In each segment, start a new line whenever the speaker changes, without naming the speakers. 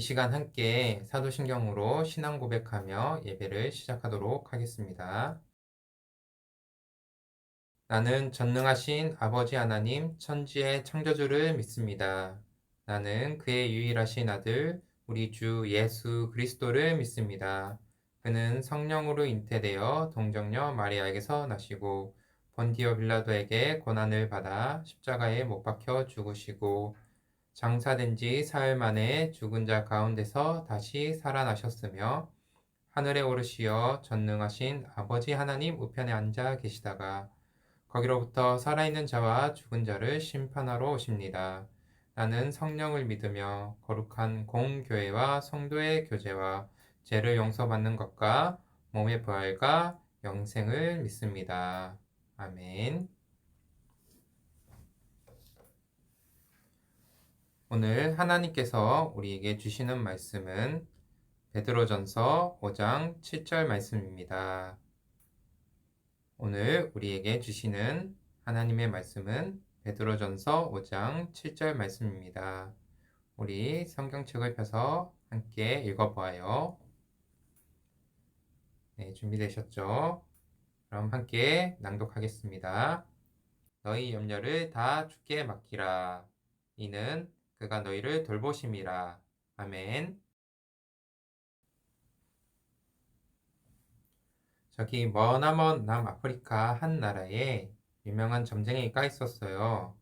시간 함께 사도신경으로 신앙 고백하며 예배를 시작하도록 하겠습니다. 나는 전능하신 아버지 하나님 천지의 창조주를 믿습니다. 나는 그의 유일하신 아들 우리 주 예수 그리스도를 믿습니다. 그는 성령으로 잉태되어 동정녀 마리아에게서 나시고 본디오 빌라도에게 고난을 받아 십자가에 못 박혀 죽으시고 장사된 지 사흘 만에 죽은 자 가운데서 다시 살아나셨으며 하늘에 오르시어 전능하신 아버지 하나님 우편에 앉아 계시다가 거기로부터 살아있는 자와 죽은 자를 심판하러 오십니다. 나는 성령을 믿으며 거룩한 공교회와 성도의 교제와 죄를 용서받는 것과 몸의 부활과 영생을 믿습니다. 아멘. 오늘 하나님께서 우리에게 주시는 말씀은 베드로전서 5장 7절 말씀입니다. 오늘 우리에게 주시는 하나님의 말씀은 베드로전서 5장 7절 말씀입니다. 우리 성경책을 펴서 함께 읽어보아요. 네, 준비되셨죠? 그럼 함께 낭독하겠습니다. 너희 염려를 다 주께 맡기라. 이는 그가 너희를 돌보심이라. 아멘. 저기 머나먼 남아프리카 한 나라에 유명한 점쟁이가 있었어요.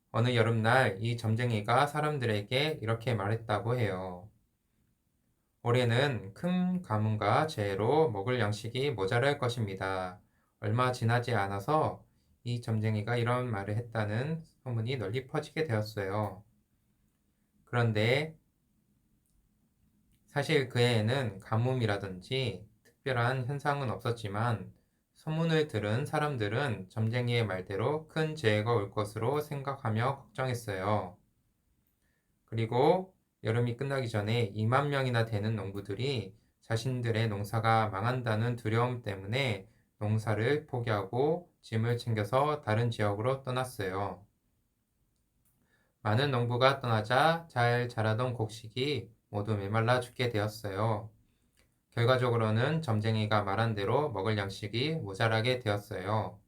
어느 여름날 이 점쟁이가 사람들에게 이렇게 말했다고 해요. 올해는 큰 가뭄과 재해로 먹을 양식이 모자랄 것입니다. 얼마 지나지 않아서 이 점쟁이가 이런 말을 했다는 소문이 널리 퍼지게 되었어요. 그런데 사실 그 해에는 가뭄이라든지 특별한 현상은 없었지만 소문을 들은 사람들은 점쟁이의 말대로 큰 재해가 올 것으로 생각하며 걱정했어요. 그리고 여름이 끝나기 전에 2만 명이나 되는 농부들이 자신들의 농사가 망한다는 두려움 때문에 농사를 포기하고 짐을 챙겨서 다른 지역으로 떠났어요. 많은 농부가 떠나자 잘 자라던 곡식이 모두 메말라 죽게 되었어요. 결과적으로는 점쟁이가 말한 대로 먹을 양식이 모자라게 되었어요.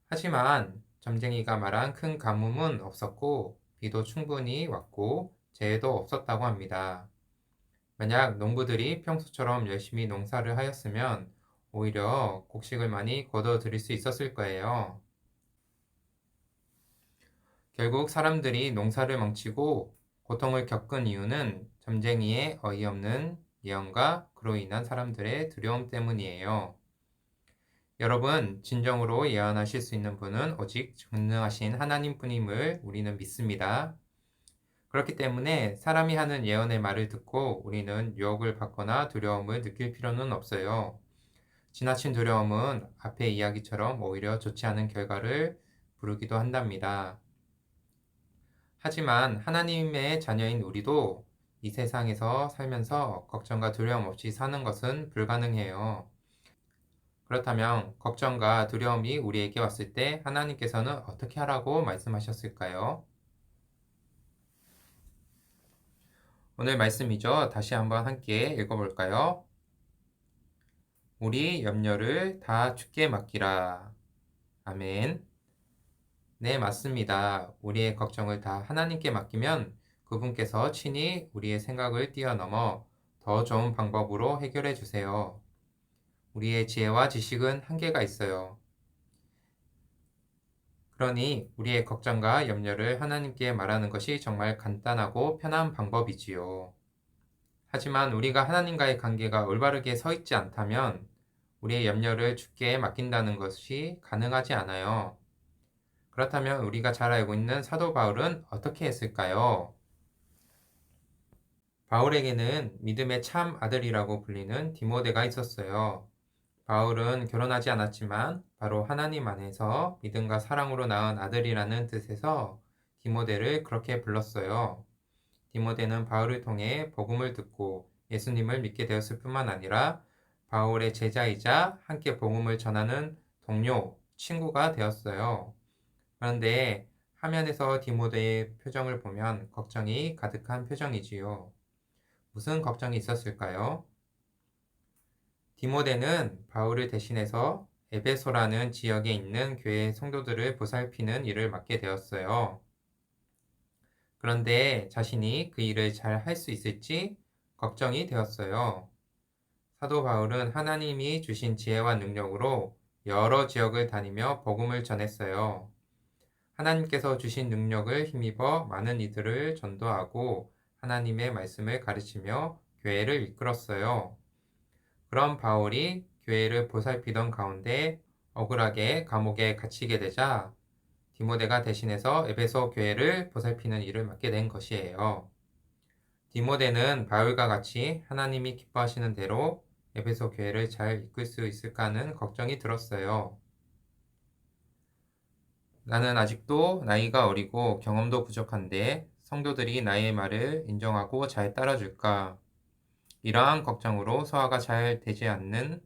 하지만 점쟁이가 말한 큰 가뭄은 없었고 비도 충분히 왔고 재해도 없었다고 합니다. 만약 농부들이 평소처럼 열심히 농사를 하였으면 오히려 곡식을 많이 거둬들일 수 있었을 거예요. 결국 사람들이 농사를 망치고 고통을 겪은 이유는 점쟁이의 어이없는 예언과 그로 인한 사람들의 두려움 때문이에요. 여러분, 진정으로 예언하실 수 있는 분은 오직 전능하신 하나님뿐임을 우리는 믿습니다. 그렇기 때문에 사람이 하는 예언의 말을 듣고 우리는 유혹을 받거나 두려움을 느낄 필요는 없어요. 지나친 두려움은 앞의 이야기처럼 오히려 좋지 않은 결과를 부르기도 한답니다. 하지만 하나님의 자녀인 우리도 이 세상에서 살면서 걱정과 두려움 없이 사는 것은 불가능해요. 그렇다면 걱정과 두려움이 우리에게 왔을 때 하나님께서는 어떻게 하라고 말씀하셨을까요? 오늘 말씀이죠. 다시 한번 함께 읽어볼까요? 우리 염려를 다 주께 맡기라. 아멘. 네, 맞습니다. 우리의 걱정을 다 하나님께 맡기면 그분께서 친히 우리의 생각을 뛰어넘어 더 좋은 방법으로 해결해 주세요. 우리의 지혜와 지식은 한계가 있어요. 그러니 우리의 걱정과 염려를 하나님께 말하는 것이 정말 간단하고 편한 방법이지요. 하지만 우리가 하나님과의 관계가 올바르게 서 있지 않다면 우리의 염려를 주께 맡긴다는 것이 가능하지 않아요. 그렇다면 우리가 잘 알고 있는 사도 바울은 어떻게 했을까요? 바울에게는 믿음의 참 아들이라고 불리는 디모데가 있었어요. 바울은 결혼하지 않았지만 바로 하나님 안에서 믿음과 사랑으로 낳은 아들이라는 뜻에서 디모데를 그렇게 불렀어요. 디모데는 바울을 통해 복음을 듣고 예수님을 믿게 되었을 뿐만 아니라 바울의 제자이자 함께 복음을 전하는 동료, 친구가 되었어요. 그런데 화면에서 디모데의 표정을 보면 걱정이 가득한 표정이지요. 무슨 걱정이 있었을까요? 디모데는 바울을 대신해서 에베소라는 지역에 있는 교회 성도들을 보살피는 일을 맡게 되었어요. 그런데 자신이 그 일을 잘 할 수 있을지 걱정이 되었어요. 사도 바울은 하나님이 주신 지혜와 능력으로 여러 지역을 다니며 복음을 전했어요. 하나님께서 주신 능력을 힘입어 많은 이들을 전도하고 하나님의 말씀을 가르치며 교회를 이끌었어요. 그런 바울이 교회를 보살피던 가운데 억울하게 감옥에 갇히게 되자 디모데가 대신해서 에베소 교회를 보살피는 일을 맡게 된 것이에요. 디모데는 바울과 같이 하나님이 기뻐하시는 대로 에베소 교회를 잘 이끌 수 있을까 하는 걱정이 들었어요. 나는 아직도 나이가 어리고 경험도 부족한데 성도들이 나의 말을 인정하고 잘 따라줄까? 이러한 걱정으로 소화가 잘 되지 않는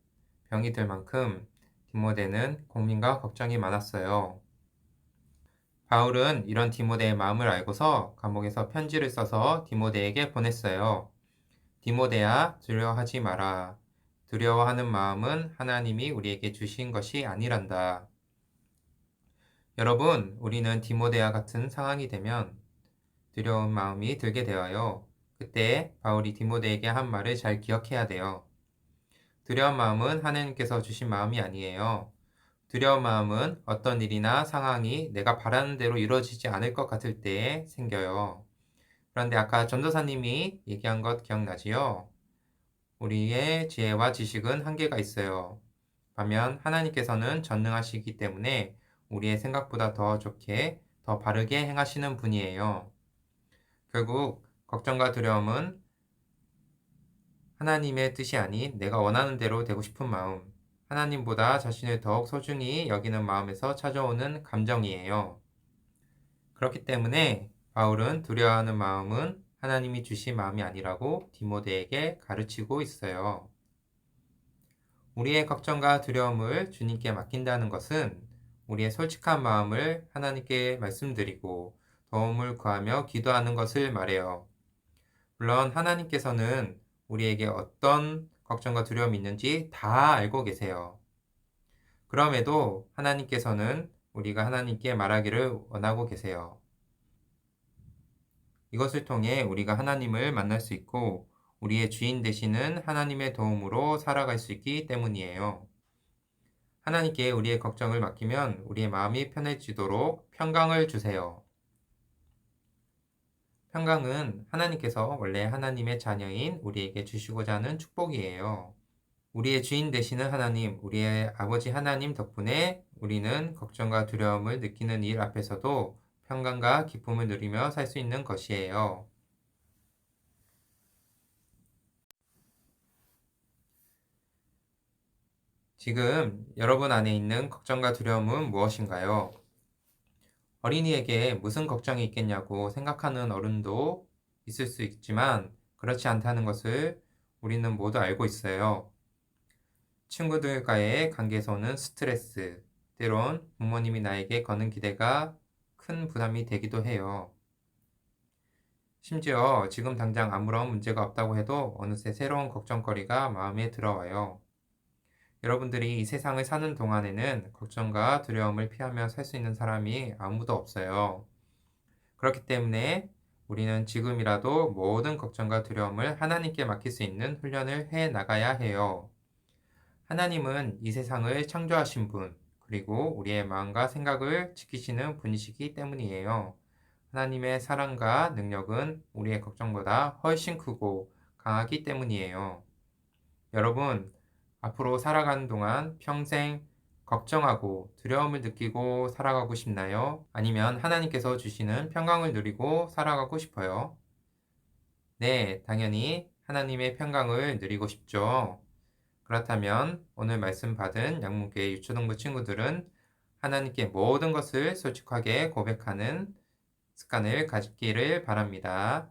병이 들 만큼 디모데는 고민과 걱정이 많았어요. 바울은 이런 디모데의 마음을 알고서 감옥에서 편지를 써서 디모데에게 보냈어요. 디모데야, 두려워하지 마라. 두려워하는 마음은 하나님이 우리에게 주신 것이 아니란다. 여러분, 우리는 디모데와 같은 상황이 되면 두려운 마음이 들게 되어요. 그때 바울이 디모데에게 한 말을 잘 기억해야 돼요. 두려운 마음은 하나님께서 주신 마음이 아니에요. 두려운 마음은 어떤 일이나 상황이 내가 바라는 대로 이루어지지 않을 것 같을 때에 생겨요. 그런데 아까 전도사님이 얘기한 것 기억나지요? 우리의 지혜와 지식은 한계가 있어요. 반면 하나님께서는 전능하시기 때문에 우리의 생각보다 더 좋게, 더 바르게 행하시는 분이에요. 결국 걱정과 두려움은 하나님의 뜻이 아닌 내가 원하는 대로 되고 싶은 마음, 하나님보다 자신을 더욱 소중히 여기는 마음에서 찾아오는 감정이에요. 그렇기 때문에 바울은 두려워하는 마음은 하나님이 주신 마음이 아니라고 디모데에게 가르치고 있어요. 우리의 걱정과 두려움을 주님께 맡긴다는 것은 우리의 솔직한 마음을 하나님께 말씀드리고 도움을 구하며 기도하는 것을 말해요. 물론 하나님께서는 우리에게 어떤 걱정과 두려움이 있는지 다 알고 계세요. 그럼에도 하나님께서는 우리가 하나님께 말하기를 원하고 계세요. 이것을 통해 우리가 하나님을 만날 수 있고 우리의 주인 되시는 하나님의 도움으로 살아갈 수 있기 때문이에요. 하나님께 우리의 걱정을 맡기면 우리의 마음이 편해지도록 평강을 주세요. 평강은 하나님께서 원래 하나님의 자녀인 우리에게 주시고자 하는 축복이에요. 우리의 주인 되시는 하나님, 우리의 아버지 하나님 덕분에 우리는 걱정과 두려움을 느끼는 일 앞에서도 평강과 기쁨을 누리며 살 수 있는 것이에요. 지금 여러분 안에 있는 걱정과 두려움은 무엇인가요? 어린이에게 무슨 걱정이 있겠냐고 생각하는 어른도 있을 수 있지만 그렇지 않다는 것을 우리는 모두 알고 있어요. 친구들과의 관계에서 오는 스트레스, 때론 부모님이 나에게 거는 기대가 큰 부담이 되기도 해요. 심지어 지금 당장 아무런 문제가 없다고 해도 어느새 새로운 걱정거리가 마음에 들어와요. 여러분들이 이 세상을 사는 동안에는 걱정과 두려움을 피하며 살 수 있는 사람이 아무도 없어요. 그렇기 때문에 우리는 지금이라도 모든 걱정과 두려움을 하나님께 맡길 수 있는 훈련을 해 나가야 해요. 하나님은 이 세상을 창조하신 분, 그리고 우리의 마음과 생각을 지키시는 분이시기 때문이에요. 하나님의 사랑과 능력은 우리의 걱정보다 훨씬 크고 강하기 때문이에요. 여러분, 앞으로 살아가는 동안 평생 걱정하고 두려움을 느끼고 살아가고 싶나요? 아니면 하나님께서 주시는 평강을 누리고 살아가고 싶어요? 네, 당연히 하나님의 평강을 누리고 싶죠. 그렇다면 오늘 말씀 받은 양문교회 유초동부 친구들은 하나님께 모든 것을 솔직하게 고백하는 습관을 가지기를 바랍니다.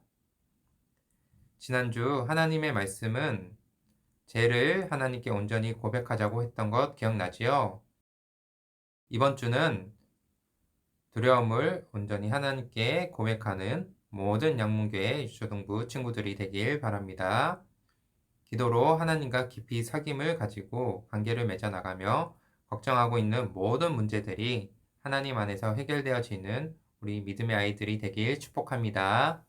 지난주 하나님의 말씀은 죄를 하나님께 온전히 고백하자고 했던 것 기억나지요? 이번 주는 두려움을 온전히 하나님께 고백하는 모든 양문교회 유초등부 친구들이 되길 바랍니다. 기도로 하나님과 깊이 사귐을 가지고 관계를 맺어 나가며 걱정하고 있는 모든 문제들이 하나님 안에서 해결되어지는 우리 믿음의 아이들이 되길 축복합니다.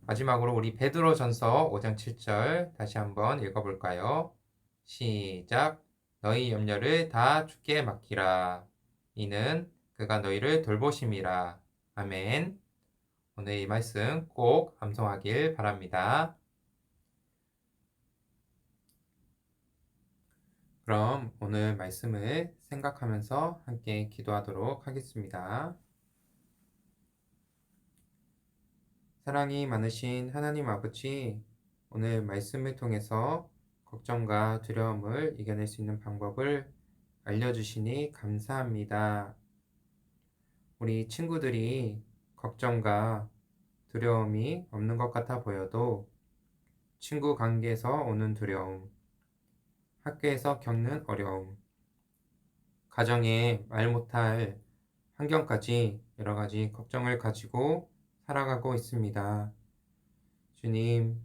마지막으로 우리 베드로전서 5장 7절 다시 한번 읽어볼까요? 시작. 너희 염려를 다 주께 맡기라. 이는 그가 너희를 돌보심이라. 아멘. 오늘 이 말씀 꼭 암송하길 바랍니다. 그럼 오늘 말씀을 생각하면서 함께 기도하도록 하겠습니다. 사랑이 많으신 하나님 아버지, 오늘 말씀을 통해서 걱정과 두려움을 이겨낼 수 있는 방법을 알려주시니 감사합니다. 우리 친구들이 걱정과 두려움이 없는 것 같아 보여도 친구 관계에서 오는 두려움, 학교에서 겪는 어려움, 가정에 말 못할 환경까지 여러 가지 걱정을 가지고 살아가고 있습니다. 주님,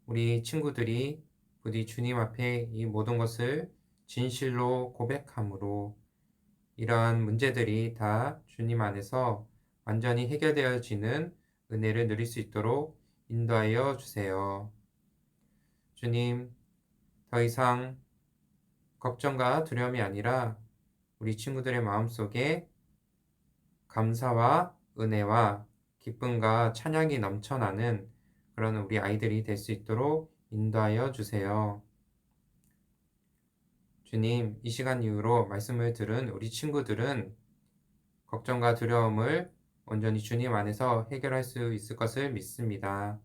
우리 친구들이 부디 주님 앞에 이 모든 것을 진실로 고백함으로 이러한 문제들이 다 주님 안에서 완전히 해결되어지는 은혜를 누릴 수 있도록 인도하여 주세요. 주님, 더 이상 걱정과 두려움이 아니라 우리 친구들의 마음속에 감사와 은혜와 기쁨과 찬양이 넘쳐나는 그런 우리 아이들이 될 수 있도록 인도하여 주세요. 주님, 이 시간 이후로 말씀을 들은 우리 친구들은 걱정과 두려움을 온전히 주님 안에서 해결할 수 있을 것을 믿습니다.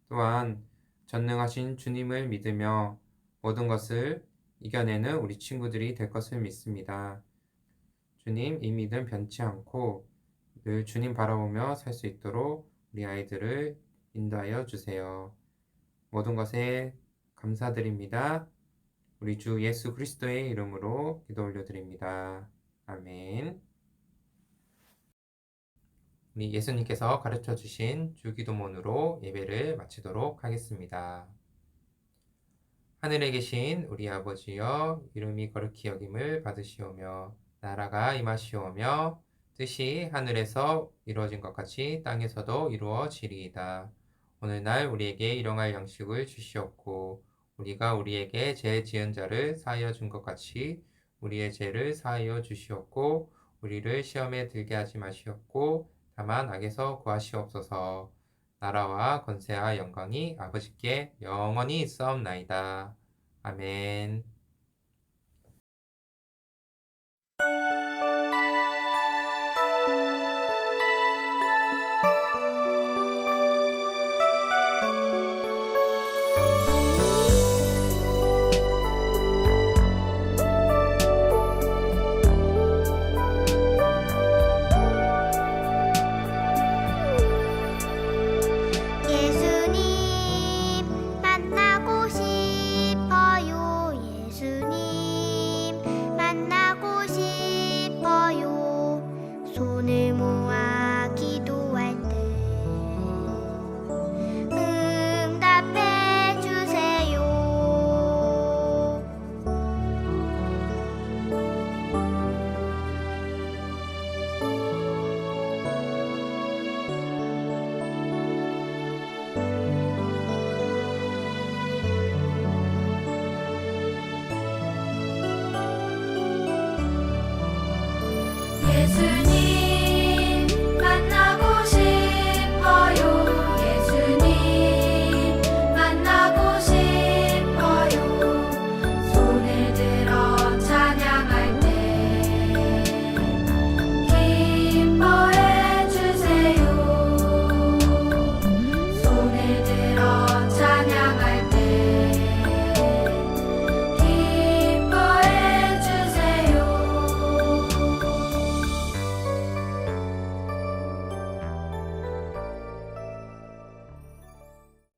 또한 전능하신 주님을 믿으며 모든 것을 이겨내는 우리 친구들이 될 것을 믿습니다. 주님, 이 믿음 변치 않고 늘 주님 바라보며 살 수 있도록 우리 아이들을 인도하여 주세요. 모든 것에 감사드립니다. 우리 주 예수 그리스도의 이름으로 기도 올려드립니다. 아멘. 우리 예수님께서 가르쳐 주신 주기도문으로 예배를 마치도록 하겠습니다. 하늘에 계신 우리 아버지여, 이름이 거룩히 여김을 받으시오며 나라가 임하시오며 뜻이 하늘에서 이루어진 것 같이 땅에서도 이루어지리이다. 오늘날 우리에게 일용할 양식을 주시옵고 우리가 우리에게 죄 지은 자를 사하여 준 것 같이 우리의 죄를 사하여 주시옵고 우리를 시험에 들게 하지 마시옵고 다만 악에서 구하시옵소서. 나라와 권세와 영광이 아버지께 영원히 있사옵나이다. 아멘.